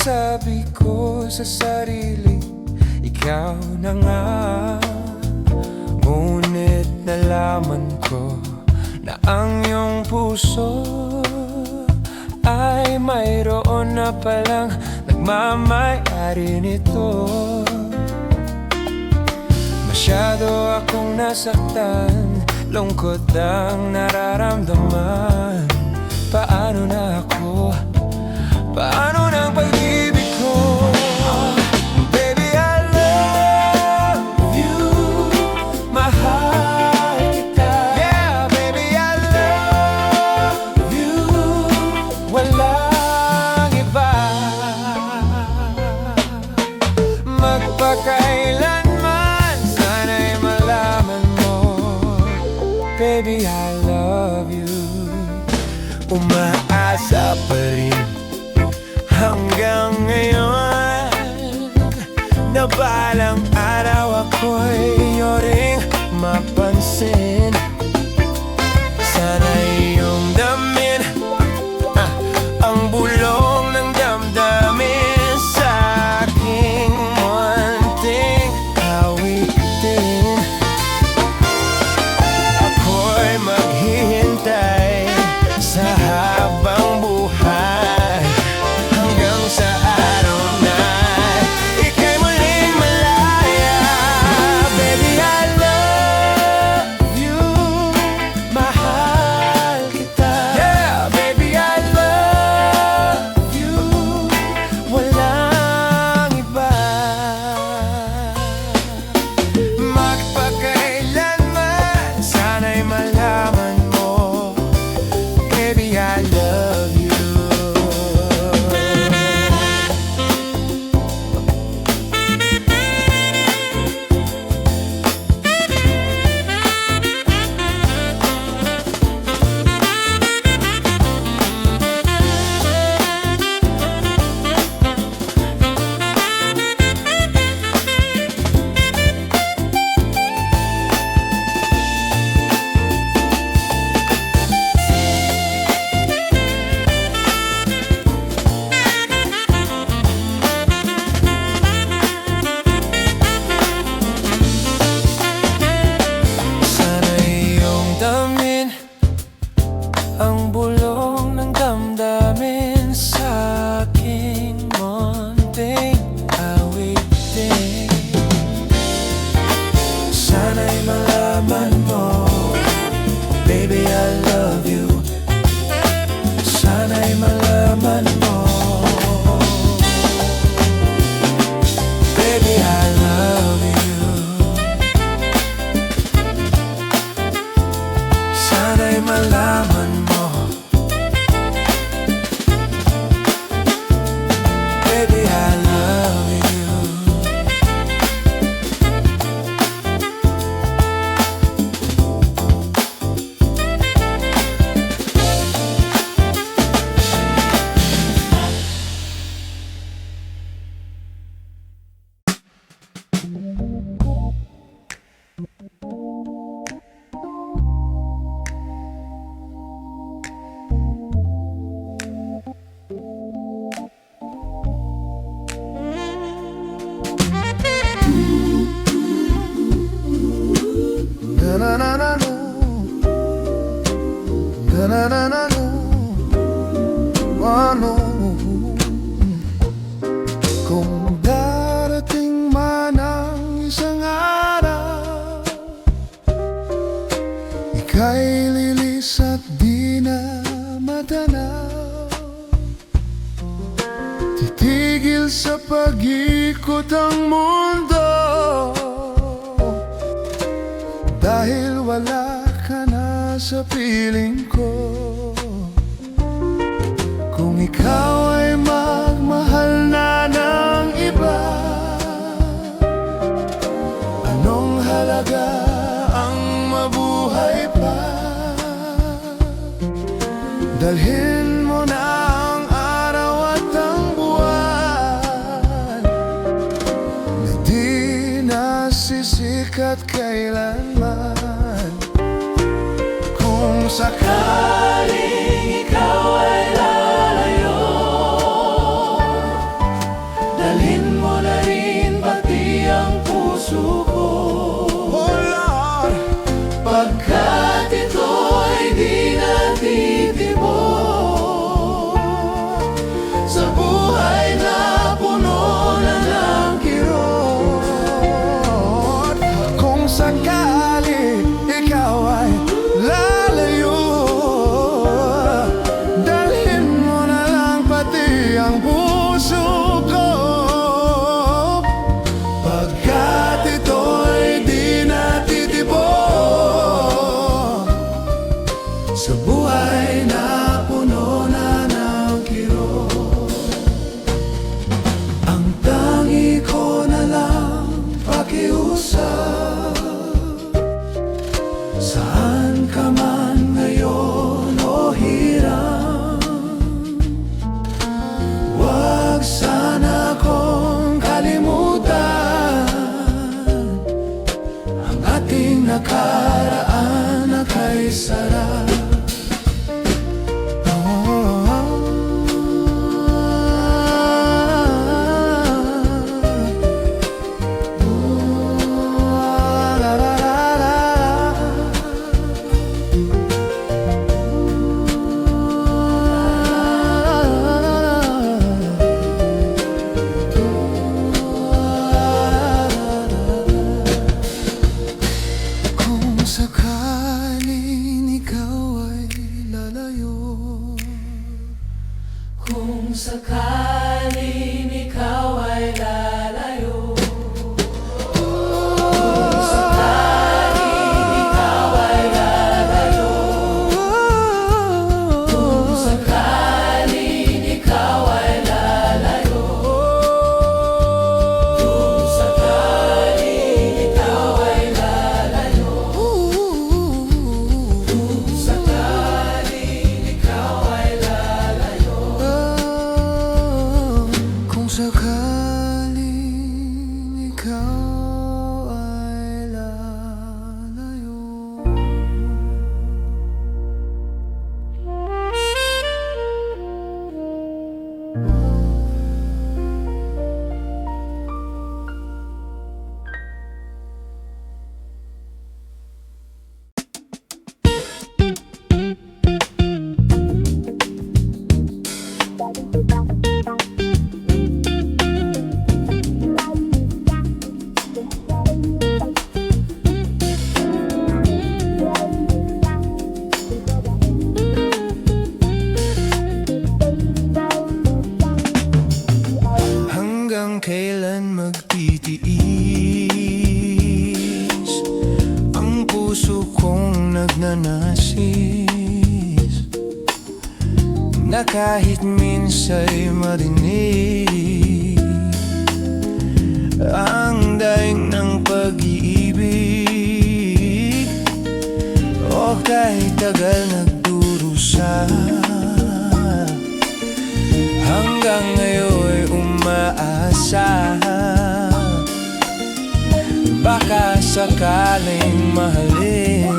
Sabi ko sa sarili, ikaw na nga. Ngunit nalaman ko na ang iyong puso ay mayroon na palang nagmamay-ari nito. Masyado akong nasaktan, lungkot ang nararamdaman. Paano na ako? Paano na ang pag-ibig ko? Baby, I love you. Mahal kita. Yeah, baby, I love you. Walang iba. Magpakailanman, sana'y malaman mo, baby, I love you. Umaasa pa rin hanggang ngayon na balang araw ako'y iyo ring mapansin. Sana iyong damin ang bulong ng damdamin sa aking munting awitin. Ako'y maghihintay sa habang buhay hanggang sa araw na ika'y muling malaya. Baby, I love you. Mahal kita. Yeah, baby, I love you. Walang iba. Magpakailanman, sana'y malaman mo, baby, I love you. Sana iyong damin ang bulong ng damdamin sa aking munting awitin. Sana'y malaman mo, baby, I love you. Sana'y malaman mo, baby, I love you. Sana'y malaman mo, baby, I love you. Na-na-na-na-no. Na-na-na-na-no. Ano? Kung darating man ang isang araw, ika'y lilis at di na matanaw. Titigil sa pag-ikot ang mundo dahil wala ka na sa piling ko. Kung ikaw ay magmahal na ng iba, anong halaga ang mabuhay pa? Dalhin mo na ang araw at ang buwan na di nasisikat kailanman. Kung sakaling ikaw ay lalayo, sakali ikaw ay lalayo, dalhin mo na lang pati ang puso ko, pagkat ito'y di natitibok sa buhay na puno na ng kirot. Ang tangi ko na lang pakiusap, saan ka man ngayon o hirang, huwag sana kong kalimutan ang ating nakaraan na kay sarap. Kung sakaling ikaw ay lalayo, kung sakaling ikaw ay lalayo, kung sakaling ikaw ay lalayo, kung sakaling ikaw ay lalayo, kung sakaling ikaw ay lalayo, kung sakaling ikaw ay lalayo. Hanggang kailan magtitiis ang puso kong nagnanasis, na kahit minsa'y marinig ang daing ng pag-iibig, o kahit tagal nagdurusa, hanggang ngayon umaasa, baka sakaling mahalin,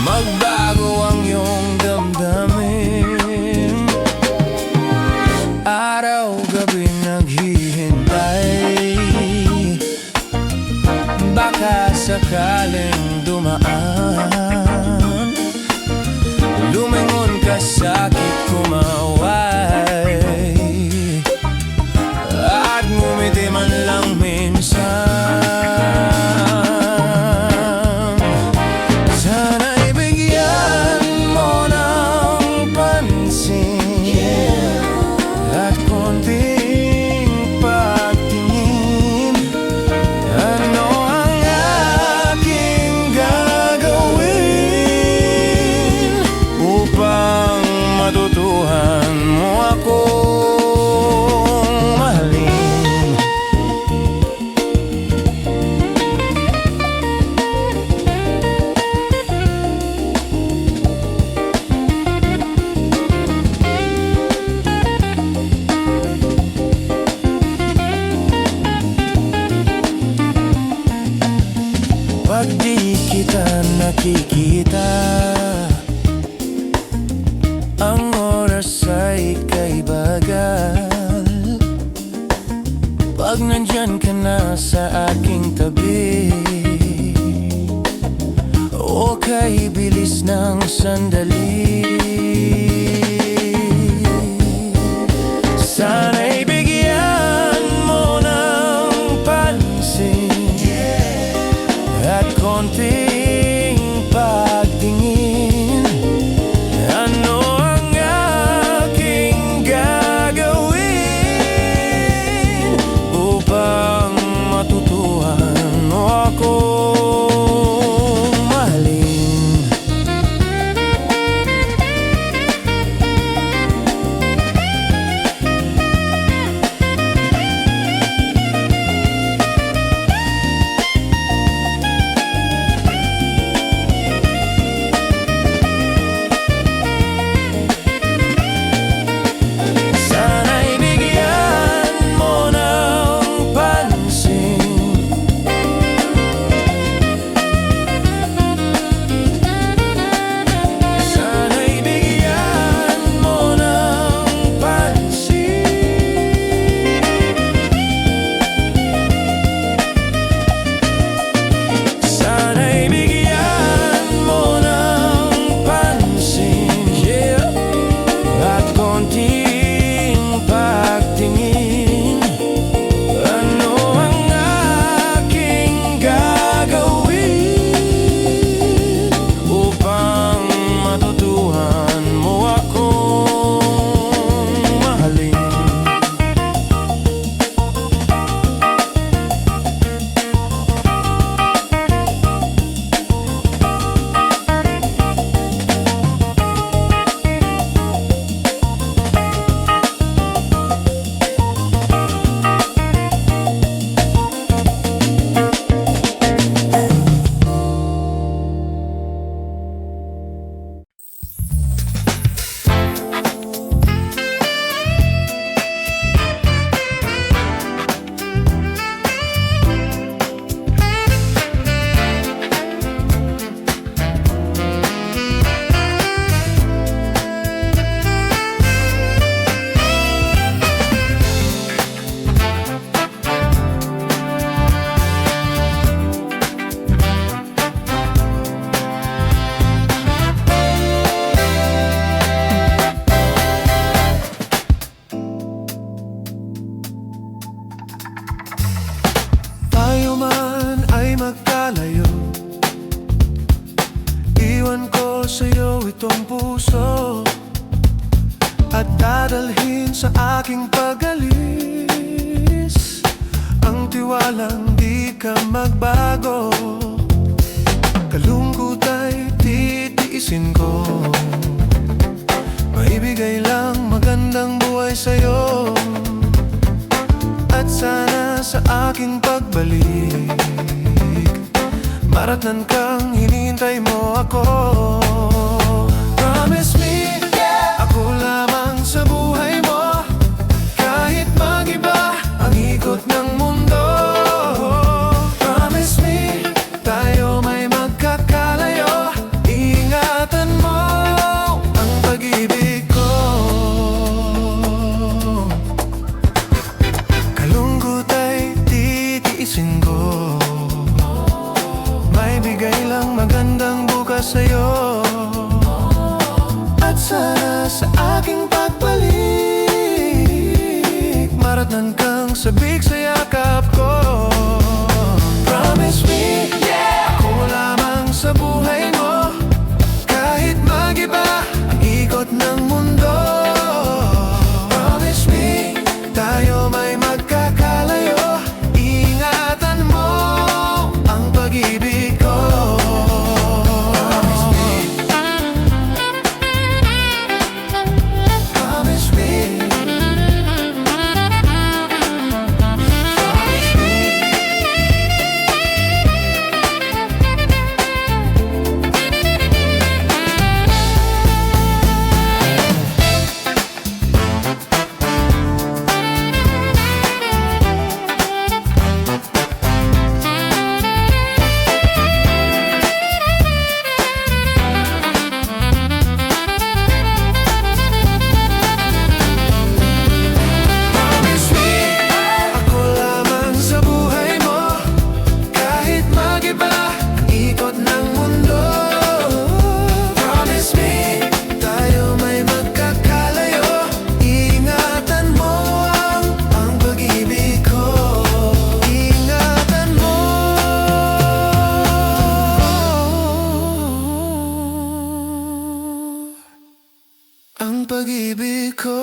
magbago ang iyong damdamin. Araw-gabi naghihintay, baka sakaling dumaan, lumingon ka sa'kin kumaway, at ngumiti man lang minsan. Sana'y bigyan mo ng pansin, at konting pagtingin. Ano ang aking gagawin upang matutuhan mo akong mahalin? Pag di kita nakikita, ang oras ay ika'y bagal. Pag nandyan ka na sa aking tabi, o kay bilis ng sandali, sana'y bigyan mo ng pansin, konting pagtingin. Ano ang aking gagawin upang matutuhan mo akong mahalin? Sana'y bigyan mo ng pansin. Sana'y bigyan mo ng pansin. Sana'y bigyan mo ng pansin, yeah. At konting pagtingin. Ano ang aking gagawin upang matutuhan mo akong mahalin? Tayo man ay magkalayo, iwan ko sa'yo itong puso at dadalhin sa aking pag-alis ang tiwalang di ka magbago. Kalungkot ay titiisin ko, maibigay lang magandang buhay sa'yo. At sana sa aking pagbalik maratnan kang hinihintay mo ako. Promise me, ako lamang sa buhay mo, kahit mag-iba ang ikot ng mundo. Promise me, tayo may magkakalayo, ingatan mo ang pag-ibig ko. Kalungkot ay titiisin ko, may bigay lang magandang bukas sa'yo. At sana sa aking pagbalik maratnan kang sabik sa yakap ko. Promise me, ako lamang sa buhay mo, kahit mag-iba ang ikot ng mundo. Promise me, tayo may magkakalayo, ingatan mo ang pag-ibig ko. Promise me, promise me, pag-ibig ko.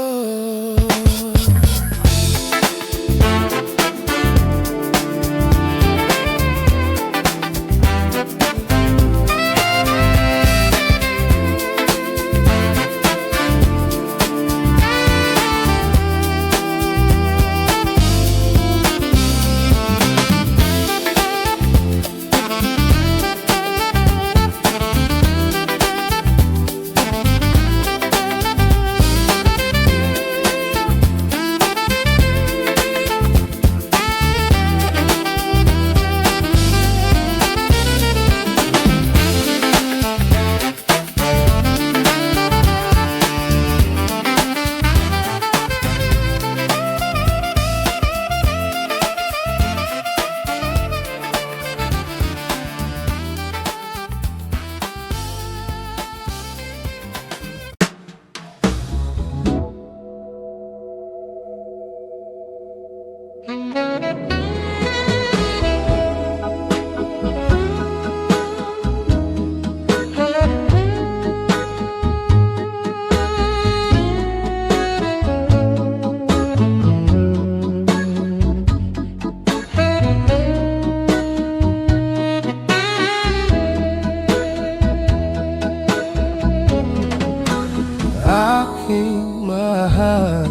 Aking mahal,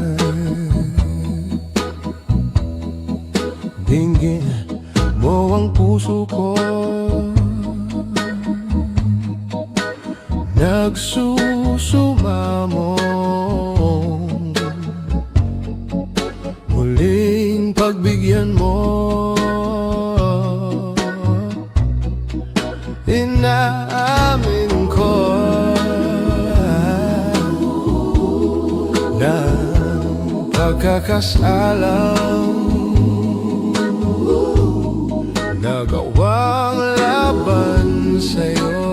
dinggin mo ang puso ko. Nagsusumamong muling pagbigyan mo. Inaamin ko na pagkakasalang nagawang laban sa'yo,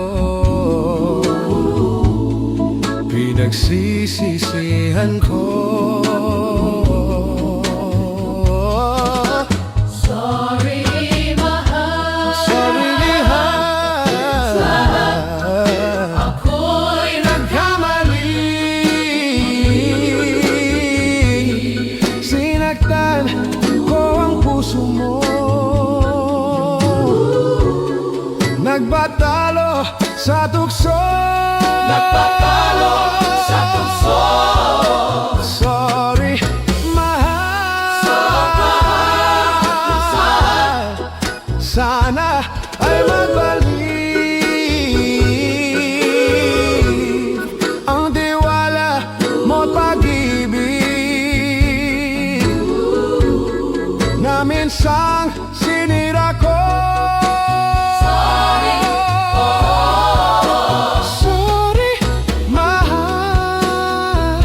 pinagsisisihan ko. Sorry, mahal. Sorry, mahal. Ako'y Sinaktan ko ang puso mo. Nagbatalo sa tukso. nagpapalo sa tukso. Sorry, mahal. Sana ay magbalik ang tiwala mo't pag-ibig na minsang sinira ko. Sorry, mahal.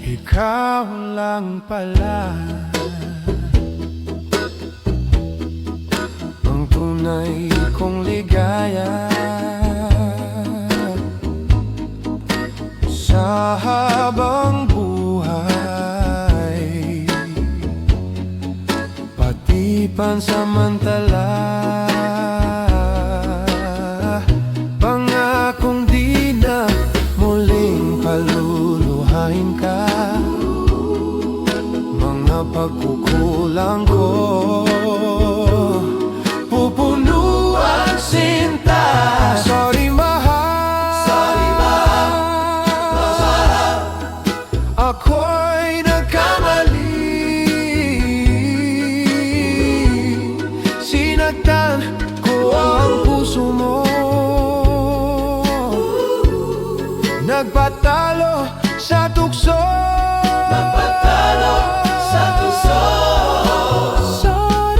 Ikaw lang pala ang tunay kong ligaya sa habang buhay, pati pansamantala. Pangakong di na muling paluluhain ka. Mga pagkukulang ko pupuno ang sinta. Sorry, mahal. Sorry, mahal. Ako'y nagkamali. Sinaktan ko ang puso mo. Nagpatalo sa tukso. Nagpatalo sa tukso. Sorry,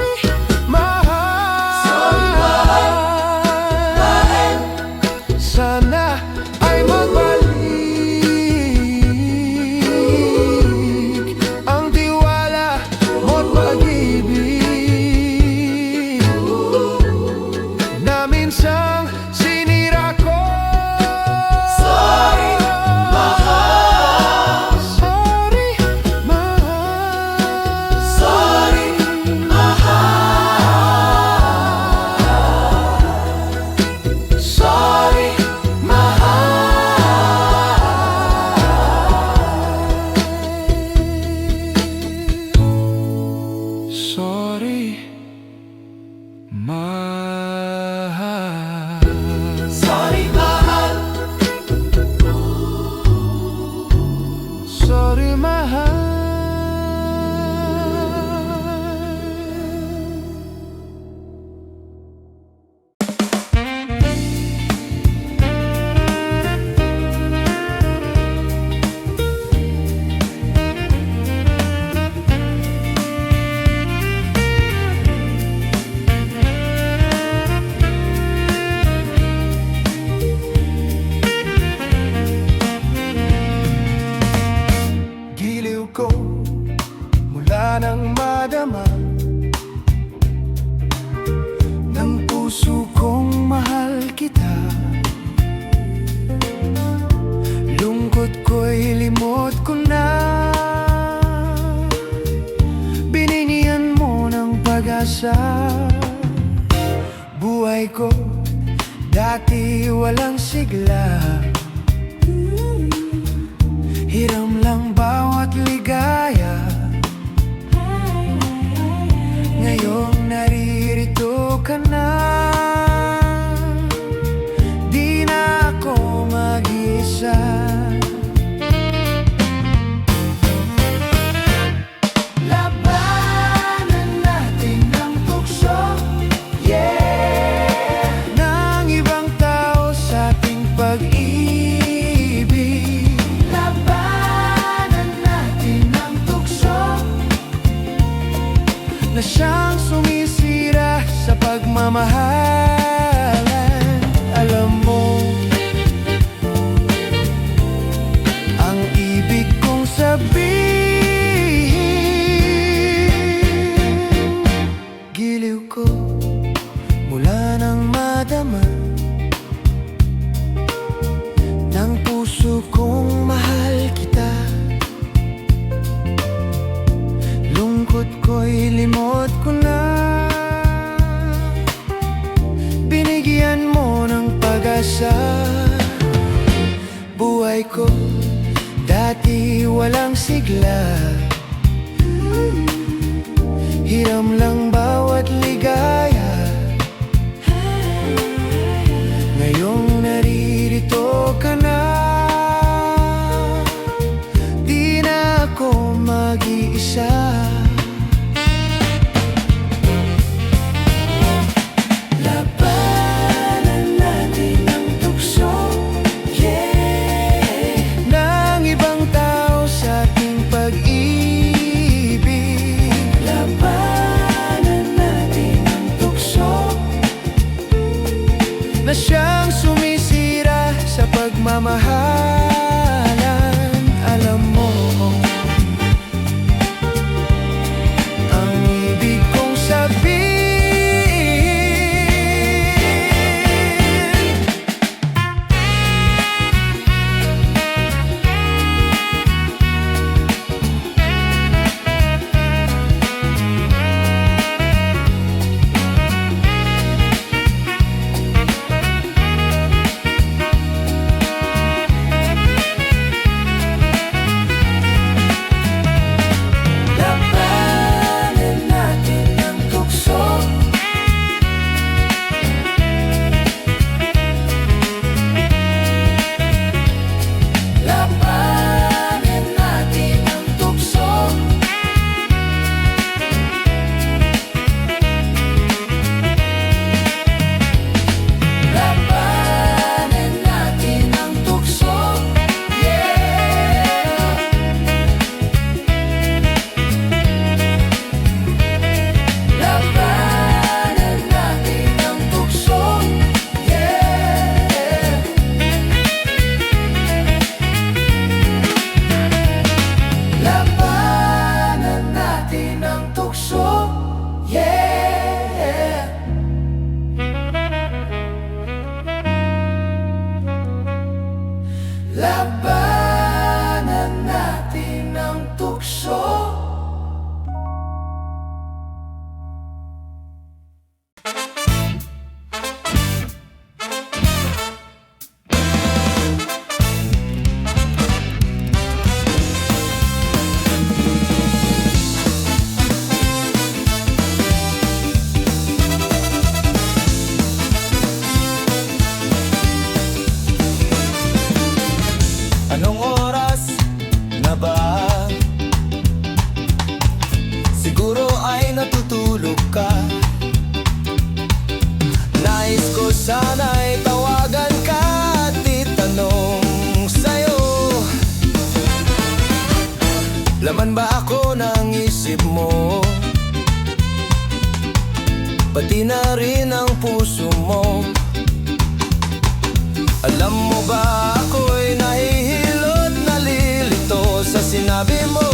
mula nang madama ng puso kong mahal kita. Lungkot ko'y limot ko na, binigyan mo ng pag-asa. Buhay ko dati walang sigla, hiram lang bawat ligaya. Ngayong naririto ka na, di na ako mag-isa. Labanan natin ang tukso, yeah, ng ibang tao sa ating pag-ibig. Labanan natin ang tukso na siyang sumisira sa pagmamahalan. Alam mo ang ibig kong sabihin, giliw ko mula nang madama ng puso kong mahal kita. Lungkot ko'y limot ko na, binigyan mo ng pag-asa. Buhay ko dati walang sigla, hiram lang bawat ligaya. Ngayong naririto ka na, di na ako mag-iisa. Labanan natin ang tukso, yeah, ng ibang tao sa ating pag-ibig. Labanan natin ang tukso na siyang sumisira sa pagmamahalan. Alam mo ang ibig kong sabihin, labanan natin ang tukso, labanan natin ang tukso, labanan natin ang tukso, yeah, labanan natin ang tukso, yeah, labanan natin ang tukso, yeah. Labanan natin ang tukso. Anong oras na ba? Siguro ay natutulog ka. Nais ko sana'y tawagan ka at itanong sa'yo, laman ba ako ng isip mo? Pati na rin ang puso mo. Alam mo ba ako'y nahihilot, nalilito sa sinabi mo.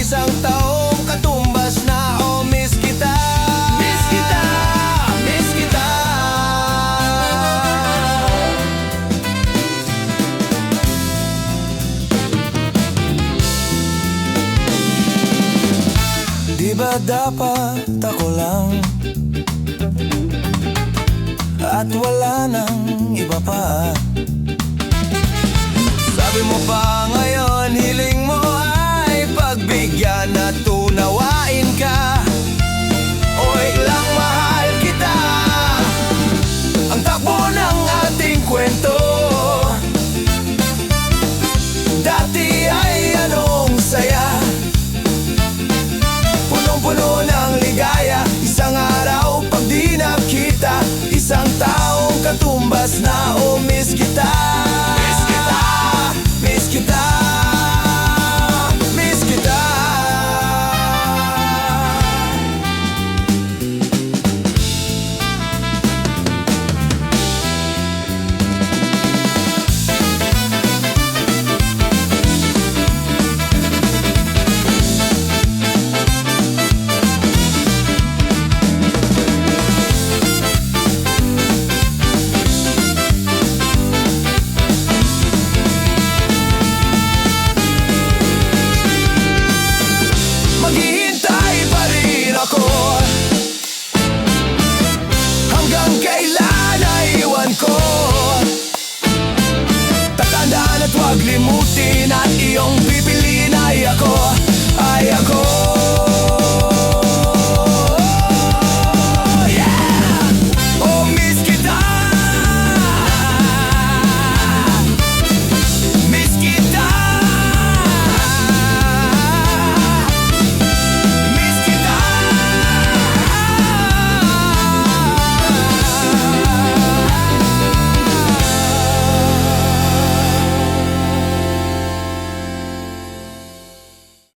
isang taong katumbas na oh miss kita. Miss kita, miss kita. Di ba dapat ako lang at wala nang iba pa? Sabi mo pa ngayon, hiling mo ay pagbigyan at